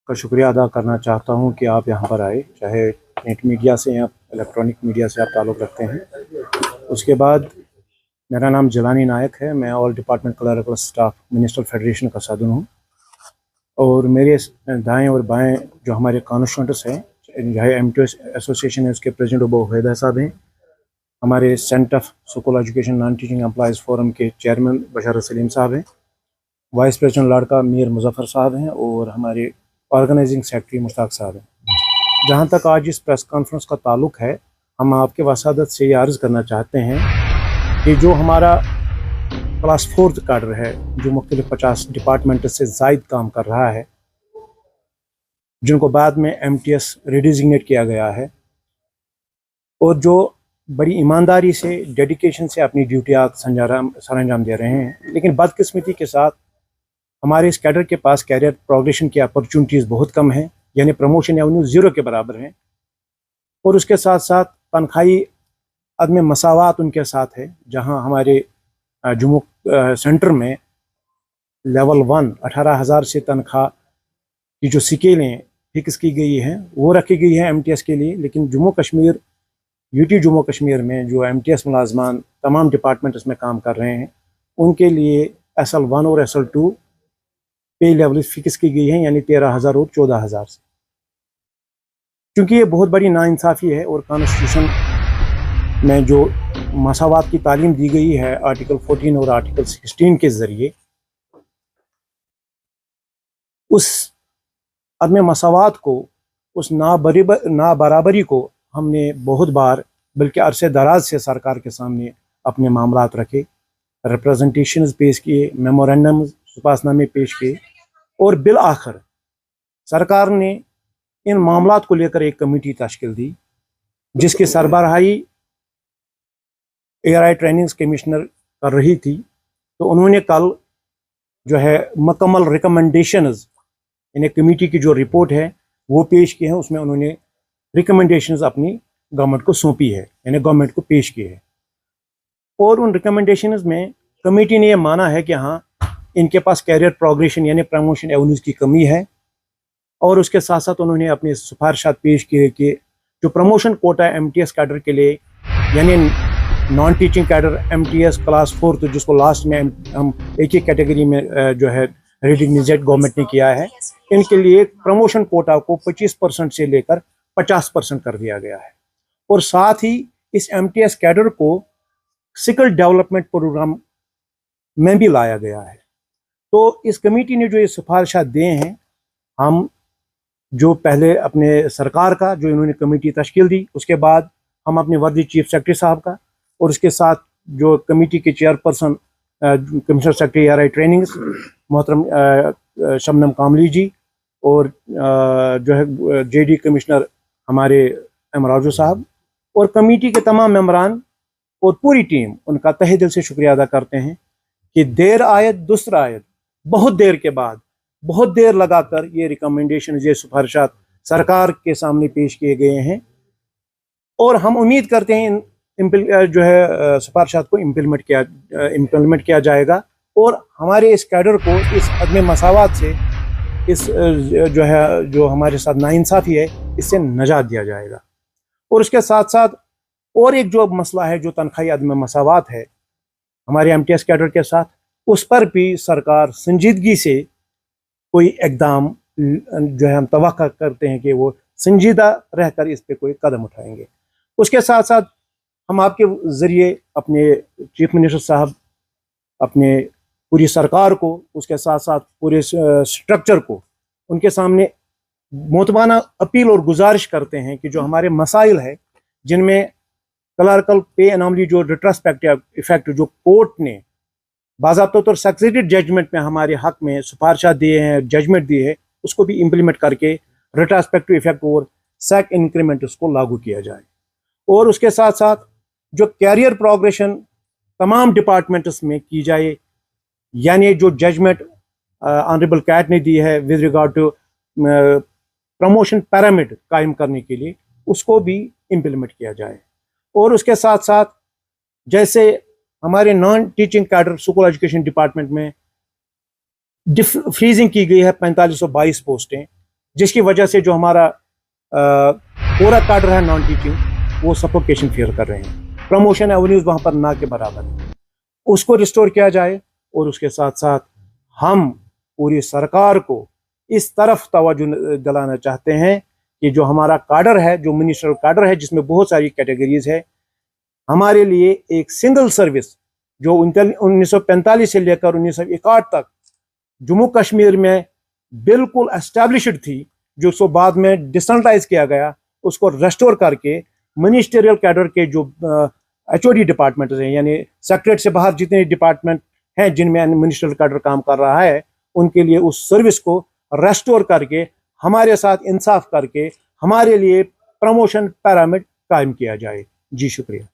का शुक्रिया अदा करना चाहता हूं कि आप यहां पर आए, चाहे नेट मीडिया से या इलेक्ट्रॉनिक मीडिया से आप ताल्लुक़ रखते हैं। उसके बाद मेरा नाम जिलानी नायक है, मैं all department clerical staff minister federation का सदर हूं। और मेरे दाएं और बाएं जो हमारे कॉन्स्टिट्यूंट्स हैं, चाहे एमटीएस एसोसिएशन है उसके प्रेसिडेंट अबू उबैदा साहब हैं, हमारे centre of school education non teaching employees forum के चेयरमैन बशर सलीम साहब हैं, वाइस प्रेसिडेंट लड़का मीर मुजफ्फर साहब हैं और हमारे ऑर्गेनाइजिंग सेक्रेटरी मुश्ताक साहब हैं। जहाँ तक आज इस प्रेस कॉन्फ्रेंस का ताल्लुक़ है, हम आपके वसादत से ये अर्ज़ करना चाहते हैं कि जो हमारा क्लास 4 काडर है, जो मुख्तलिफ 50 डिपार्टमेंट से ज़ायद काम कर रहा है, जिनको बाद में एमटीएस रिडिजिग्नेट किया गया है, और जो बड़ी ईमानदारी से डेडिकेशन से अपनी ड्यूटियाँ सरअंजाम दे रहे हैं, लेकिन बदकिस्मती के साथ हमारे इस कैडर के पास कैरियर प्रोग्रेशन की अपॉर्चुनिटीज़ बहुत कम हैं, यानी प्रमोशन एवेन्यू ज़ीरो के बराबर हैं। और उसके साथ साथ तनख्वाही अदम मसावात उनके साथ है, जहां हमारे जम्मू सेंटर में लेवल 1 18,000 से तनख्वाह की जो स्केलें फिक्स की गई हैं वो रखी गई है एमटीएस के लिए, लेकिन जम्मू कश्मीर यूटी जम्मू कश्मीर में जो एमटीएस मुलाजमान तमाम डिपार्टमेंट्स में काम कर रहे हैं, उनके लिए SL1 और SL2 पे लेवल फिक्स की गई है, यानी 13,000 और 14,000 से। क्योंकि ये बहुत बड़ी नाइंसाफ़ी है और कॉन्स्टिट्यूशन में जो मसावात की तालीम दी गई है आर्टिकल 14 और आर्टिकल 16 के ज़रिए, उस अदम मसावात को, उस नाबराबरी को हमने बहुत बार बल्कि अरसे दराज से सरकार के सामने अपने मामलात रखे, रिप्रेजेंटेशंस पेश किए, मेमोरेंडम सुपासनामे पेश किए, और बिल आखिर सरकार ने इन मामलात को लेकर एक कमेटी तश्कील दी, जिसकी सरबराही एआरआई ट्रेनिंग्स कमिश्नर कर रही थी। तो उन्होंने कल जो है मुकम्मल रिकमेंडेशंस, यानी कमेटी की जो रिपोर्ट है वो पेश की है। उसमें उन्होंने रिकमेंडेशंस अपनी गवर्नमेंट को सौंपी है, यानी गवर्नमेंट को पेश की है। और उन रिकमेंडेशंस में कमेटी ने यह माना है कि हाँ, इनके पास कैरियर प्रोग्रेशन यानी प्रमोशन एवेन्यूज़ की कमी है, और उसके साथ साथ उन्होंने अपनी सिफारिशात पेश की है कि जो प्रमोशन कोटा एमटीएस कैडर के लिए, यानी non teaching cadre MTS class 4, तो जिसको लास्ट में हम एक ही कैटेगरी में जो है रिडिग्नेट गवर्नमेंट ने किया है, इनके लिए प्रमोशन कोटा को 25% से लेकर 50% कर दिया गया है। और साथ ही इस एमटीएस कैडर को स्किल डेवलपमेंट प्रोग्राम में भी लाया गया है। तो इस कमेटी ने जो ये सिफारिशात दिए हैं, हम जो पहले अपने सरकार का जो इन्होंने कमेटी तश्कील दी, उसके बाद हम अपने वर्दी चीफ सेक्रेटरी साहब का, और उसके साथ जो कमेटी के chairperson commissioner secretary ARY trainings मोहतरम शबनम कामली जी, और जो है जेडी कमिश्नर हमारे एमराजू साहब, और कमेटी के तमाम मेंबरान और पूरी टीम, उनका तहे दिल से शुक्रिया अदा करते हैं कि देर आयत दुरुस्त आयत, बहुत देर के बाद, बहुत देर लगाकर ये रिकमेंडेशन, ये सिफारिशात सरकार के सामने पेश किए गए हैं, और हम उम्मीद करते हैं जो है सिफारिशात को इम्प्लीमेंट किया जाएगा, और हमारे इस कैडर को इस अदम मसावात से, इस जो है जो हमारे साथ नाइंसाफ़ी है, इससे नजात दिया जाएगा। और उसके साथ साथ और एक जो मसला है, जो तनख्वाही अदम मसावात है हमारे एमटीएस कैडर के साथ, उस पर भी सरकार संजीदगी से कोई इक़दाम जो है हम तवक्को करते हैं कि वो संजीदा रहकर इस पर कोई कदम उठाएंगे। उसके साथ साथ हम आपके ज़रिए अपने चीफ मिनिस्टर साहब, अपने पूरी सरकार को, उसके साथ साथ पूरे स्ट्रक्चर को, उनके सामने मोतबाना अपील और गुजारिश करते हैं कि जो हमारे मसाइल है, जिनमें क्लर्कल पे एनॉमली जो रिट्रोस्पेक्टिव इफेक्ट जो कोर्ट ने बाज़ाब्ता तौर सक्सेसिव जजमेंट में हमारे हक में सिफारिशात दिए हैं, जजमेंट दिए हैं, उसको भी इम्प्लीमेंट करके रिट्रोस्पेक्टिव इफेक्ट और सैक इंक्रीमेंट उसको लागू किया जाए। और उसके साथ साथ जो कैरियर प्रोग्रेशन तमाम डिपार्टमेंट्स में की जाए, यानी जो जजमेंट ऑनरेबल कैट ने दी है with regard to promotion pyramid कायम करने के लिए, उसको भी इम्प्लीमेंट किया जाए। और उसके साथ साथ जैसे हमारे non teaching cadre school education department में फ्रीजिंग की गई है 4522 पोस्टें, जिसकी वजह से जो हमारा पूरा काडर है नॉन टीचिंग वो सफोकेशन फील कर रहे हैं। प्रमोशन एवेन्यूज वहाँ पर ना के बराबर है, उसको रिस्टोर किया जाए। और उसके साथ साथ हम पूरी सरकार को इस तरफ तवज्जो दिलाना चाहते हैं कि जो हमारा काडर है, जो मिनिस्ट्रियल काडर है, जिसमें बहुत सारी कैटेगरीज है, हमारे लिए एक सिंगल सर्विस जो 1945 से लेकर 1961 तक जम्मू कश्मीर में बिल्कुल एस्टैब्लिश्ड थी, जो उसको बाद में डिसेंट्रलाइज किया गया, उसको रेस्टोर करके मिनिस्टरियल कैडर के जो HOD डिपार्टमेंट हैं, यानी सेक्रेटरी से बाहर जितने डिपार्टमेंट हैं जिनमें मिनिस्टरियल कैडर काम कर रहा है, उनके लिए उस सर्विस को रेस्टोर करके हमारे साथ इंसाफ करके हमारे लिए प्रमोशन पैरामिड कायम किया जाए। जी शुक्रिया।